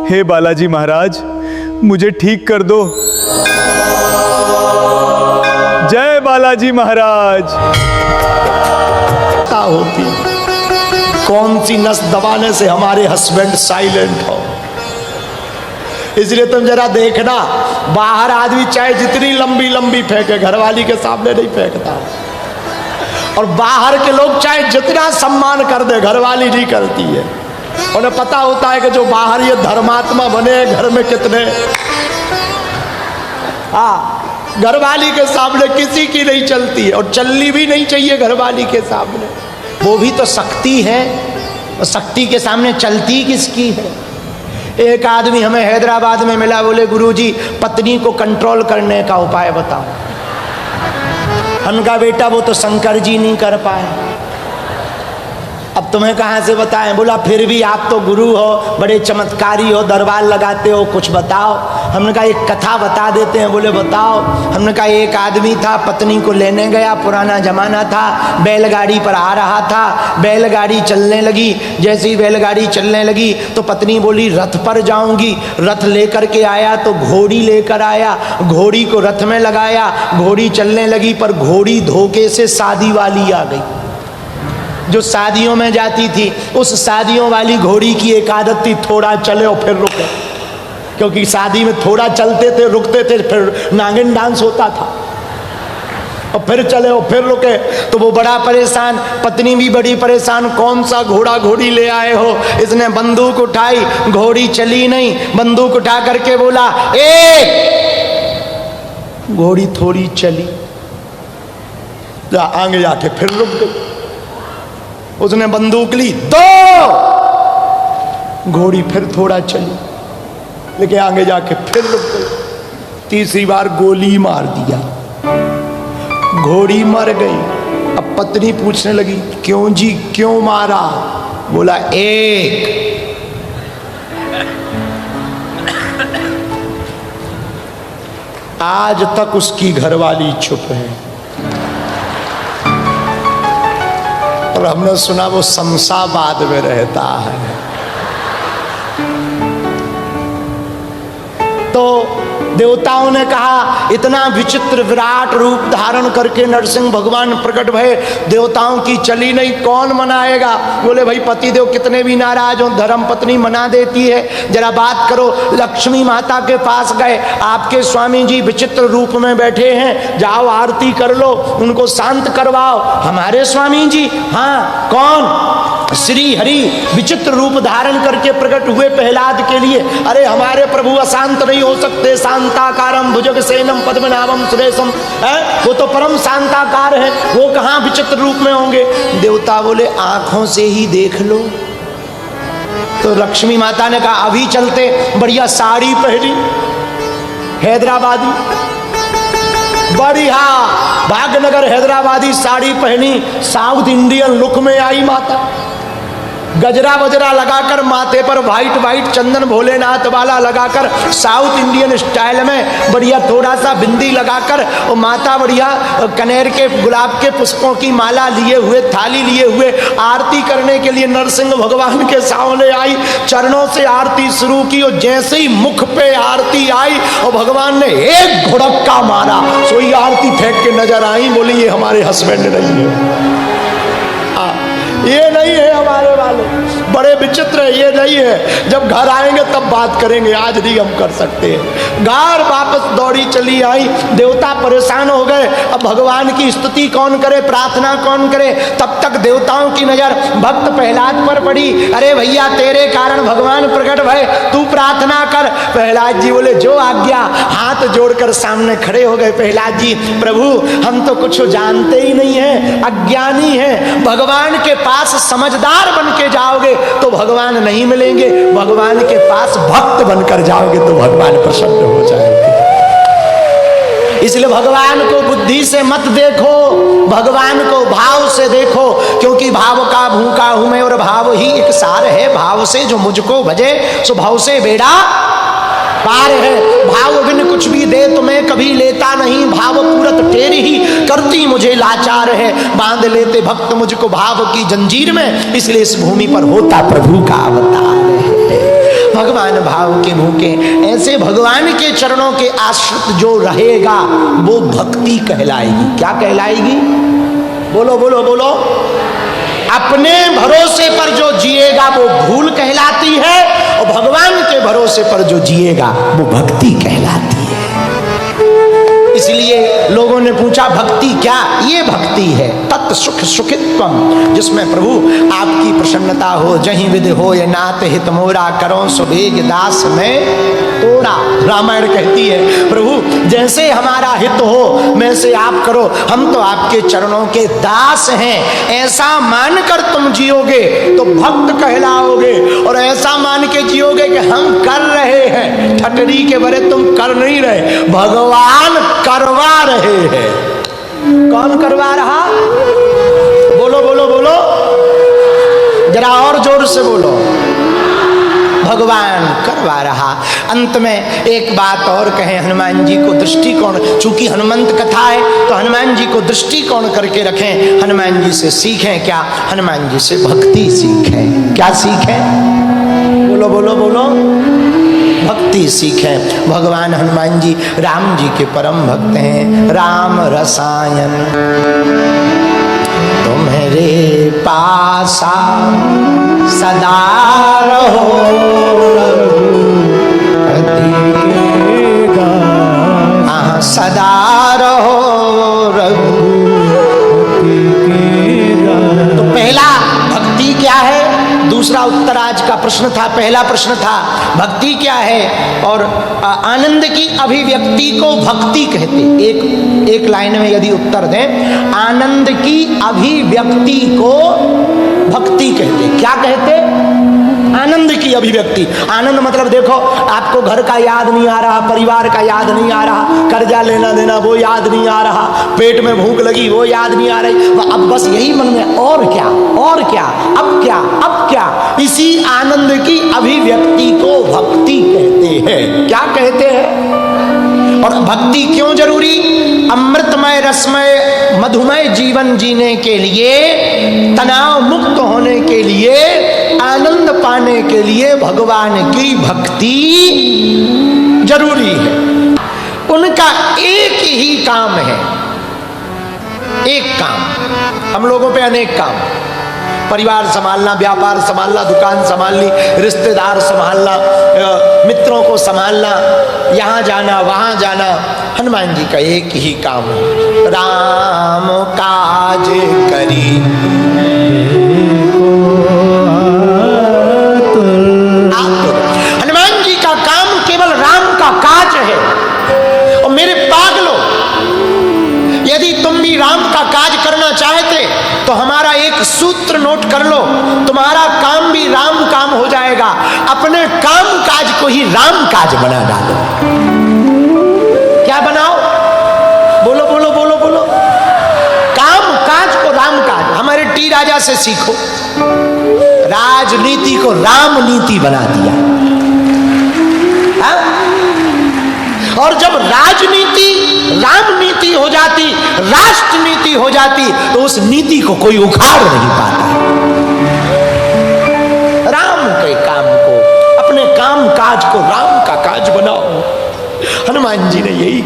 हे बालाजी महाराज, मुझे ठीक कर दो। जय बालाजी महाराज। क्या होती, कौन सी नस दबाने से हमारे हस्बैंड साइलेंट हो। इसलिए तुम जरा देखना, बाहर आदमी चाहे जितनी लंबी लंबी फेंके, घरवाली के सामने नहीं फेंकता। और बाहर के लोग चाहे जितना सम्मान कर दे, घरवाली नहीं करती है। उन्हें पता होता है कि जो बाहर ये धर्मात्मा बने, घर में कितने। हाँ, घरवाली के सामने किसी की नहीं चलती है, और चलनी भी नहीं चाहिए घरवाली के सामने। वो भी तो शक्ति है, और शक्ति के सामने चलती किसकी है। एक आदमी हमें हैदराबाद में मिला, बोले गुरुजी पत्नी को कंट्रोल करने का उपाय बताओ। हमका बेटा वो तो शंकर जी नहीं कर पाए, अब तुम्हें कहाँ से बताएं। बोला फिर भी आप तो गुरु हो, बड़े चमत्कारी हो, दरबार लगाते हो, कुछ बताओ। हमने कहा एक कथा बता देते हैं। बोले बताओ। हमने कहा एक आदमी था, पत्नी को लेने गया, पुराना जमाना था, बैलगाड़ी पर आ रहा था, बैलगाड़ी चलने लगी। जैसे ही बैलगाड़ी चलने लगी तो पत्नी बोली रथ पर जाऊंगी। रथ लेकर के आया तो घोड़ी लेकर आया, घोड़ी को रथ में लगाया, घोड़ी चलने लगी, पर घोड़ी धोखे से शादी वाली आ गई, जो शादियों में जाती थी। उस शादियों वाली घोड़ी की एक आदत थी, थोड़ा चले और फिर रुके, क्योंकि शादी में थोड़ा चलते थे, रुकते थे, फिर नागिन डांस होता था, और फिर चले और फिर रुके। तो वो बड़ा परेशान, पत्नी भी बड़ी परेशान, कौन सा घोड़ा घोड़ी ले आए हो। इसने बंदूक उठाई, घोड़ी चली नहीं, बंदूक उठा करके बोला घोड़ी थोड़ी चली, आगे जाके फिर रुक गई। उसने बंदूक ली, दो, घोड़ी फिर थोड़ा चली, लेकिन आगे जाके फिर रुक गई। तीसरी बार गोली मार दिया, घोड़ी मर गई। अब पत्नी पूछने लगी क्यों जी, क्यों मारा। बोला एक, आज तक उसकी घरवाली चुप है, और हमने सुना वो शमशाबाद में रहता है। तो देवताओं ने कहा इतना विचित्र विराट रूप धारण करके नरसिंह भगवान प्रकट भये, देवताओं की चली नहीं, कौन मनाएगा। बोले भाई पतिदेव कितने भी नाराज हो, धर्म पत्नी मना देती है, जरा बात करो। लक्ष्मी माता के पास गए, आपके स्वामी जी विचित्र रूप में बैठे हैं, जाओ आरती कर लो, उनको शांत करवाओ। हमारे स्वामी जी? हाँ। कौन? श्री हरि विचित्र रूप धारण करके प्रकट हुए प्रहलाद के लिए। अरे हमारे प्रभु अशांत नहीं हो सकते, शांताकारम भुजग सेनम पद्मनाभम सुरेशम, वो तो परम शांताकार है, वो कहाँ विचित्र रूप में होंगे। देवता बोले आंखों से ही देख लो। तो लक्ष्मी माता ने कहा अभी चलते। बढ़िया साड़ी पहनी, हैदराबादी, बढ़िया भाग्यनगर हैदराबादी साड़ी पहनी, साउथ इंडियन लुक में आई माता। गजरा वजरा लगाकर, माथे पर वाइट वाइट चंदन भोलेनाथ वाला लगाकर, साउथ इंडियन स्टाइल में बढ़िया थोड़ा सा बिंदी लगाकर, और माता बढ़िया कनेर के गुलाब के पुष्पों की माला लिए हुए, थाली लिए हुए आरती करने के लिए नरसिंह भगवान के सामने आई। चरणों से आरती शुरू की, और जैसे ही मुख पे आरती आई और भगवान ने एक घुड़क्का मारा, सोई आरती फेंक के नजर आई। बोली ये हमारे हस्बैंड नहीं है, ये नहीं है हमारे वाले, बड़े विचित्र है, ये नहीं है। जब घर आएंगे तब बात करेंगे, आज नहीं हम कर सकते हैं। घर वापस दौड़ी चली आई। देवता परेशान हो गए, अब भगवान की स्तुति कौन करे, प्रार्थना कौन करे। तब तक देवताओं की नजर भक्त प्रहलाद पर पड़ी। अरे भैया तेरे कारण भगवान प्रकट भय, तू प्रार्थना कर। प्रहलाद जी बोले जो आज्ञा। हाथ जोड़कर सामने खड़े हो गए प्रहलाद जी। प्रभु हम तो कुछ जानते ही नहीं है, अज्ञानी है, भगवान के पास समझदार बन के जाओगे तो भगवान नहीं मिलेंगे, भगवान के पास भक्त बनकर जाओगे तो भगवान प्रसन्न हो जाएंगे। इसलिए भगवान को बुद्धि से मत देखो, भगवान को भाव से देखो, क्योंकि भाव का भूखा हूं मैं और भाव ही एक सार है। भाव से जो मुझको भजे सो भाव से बेड़ा पार है। भाव बिन कुछ भी दे तुम्हें कभी लेता नहीं, भाव पूरत तेरी ही करती मुझे लाचार है। बांध लेते भक्त मुझको भाव की जंजीर में, इसलिए इस भूमि पर होता प्रभु का अवतार है। भगवान भाव के भूखे, ऐसे भगवान के चरणों के आश्रित जो रहेगा वो भक्ति कहलाएगी। क्या कहलाएगी? बोलो बोलो बोलो। अपने भरोसे पर जो जिएगा वो भूल कहलाती है, और भगवान के भरोसे पर जो जिएगा वो भक्ति कहलाती है। इसलिए लोगों ने पूछा भक्ति क्या? ये भक्ति है तत् सुख सुखित्वम, जिसमें प्रभु आपकी प्रसन्नता हो। जहीं विधि हो ये नाथ हित मोरा, करो सुभेग दास में तोरा। रामायण कहती है प्रभु जैसे हमारा हित हो वैसे आप करो, हम तो आपके चरणों के दास हैं। ऐसा मानकर तुम जियोगे तो भक्त कहलाओगे, और ऐसा मान के जियोगे कि हम कर रहे हैं, ठटरी के बरे तुम कर नहीं रहे, भगवान करवा रहे हैं। कौन करवा रहा? बोलो बोलो बोलो, जरा और जोर से बोलो। भगवान करवा रहा। अंत में एक बात और कहें, हनुमान जी को दृष्टिकोण, चूंकि हनुमंत कथा है तो हनुमान जी को दृष्टिकोण करके रखें। हनुमान जी से सीखें क्या? हनुमान जी से भक्ति सीखें। क्या सीखें? बोलो बोलो बोलो। भक्ति सीखें। भगवान हनुमान जी राम जी के परम भक्त हैं। राम रसायन तुम्हारे पासा सदा रहो, सदा रहो रघु। तो पहला भक्ति क्या है? दूसरा उत्तर आज का प्रश्न था। पहला प्रश्न था भक्ति क्या है, और आनंद की अभिव्यक्ति को भक्ति कहते। एक लाइन में यदि उत्तर दें, आनंद की अभिव्यक्ति को भक्ति कहते। क्या कहते? आनंद की अभिव्यक्ति। आनंद मतलब देखो, आपको घर का याद नहीं आ रहा, परिवार का याद नहीं आ रहा, कर्जा लेना देना वो याद नहीं आ रहा, पेट में भूख लगी वो याद नहीं आ रही, अब बस यही मन में और क्या और क्या, अब क्या अब क्या। इसी आनंद की अभिव्यक्ति को भक्ति कहते हैं। क्या कहते हैं? और भक्ति क्यों जरूरी? अमृतमय रसमय मधुमय जीवन जीने के लिए, तनाव मुक्त होने के लिए, आनंद पाने के लिए भगवान की भक्ति जरूरी है। उनका एक ही काम है, एक काम। हम लोगों पे अनेक काम, परिवार संभालना, व्यापार संभालना, दुकान संभालनी, रिश्तेदार संभालना, मित्रों को संभालना, यहाँ जाना वहाँ जाना। हनुमान जी का एक ही काम है, राम काज करी आतुर। हनुमान जी का काम केवल राम का काज है। और मेरे पागलों, यदि तुम भी राम का काज करना चाहते तो हमारा एक सूत्र नोट कर लो, तुम्हारा काम भी राम काम हो जाएगा। अपने काम काज को ही राम काज बना डालो। क्या बनाओ? बोलो बोलो बोलो बोलो। काम काज को राम काज। हमारे टी राजा से सीखो, राजनीति को राम नीति बना दिया। हा? और जब राजनीति रामनीति हो जाती, राष्ट्र नीति हो जाती, तो उस नीति को कोई उखाड़ नहीं पाता। राम के काम को, अपने काम काज को राम का काज बनाओ। हनुमान जी ने यही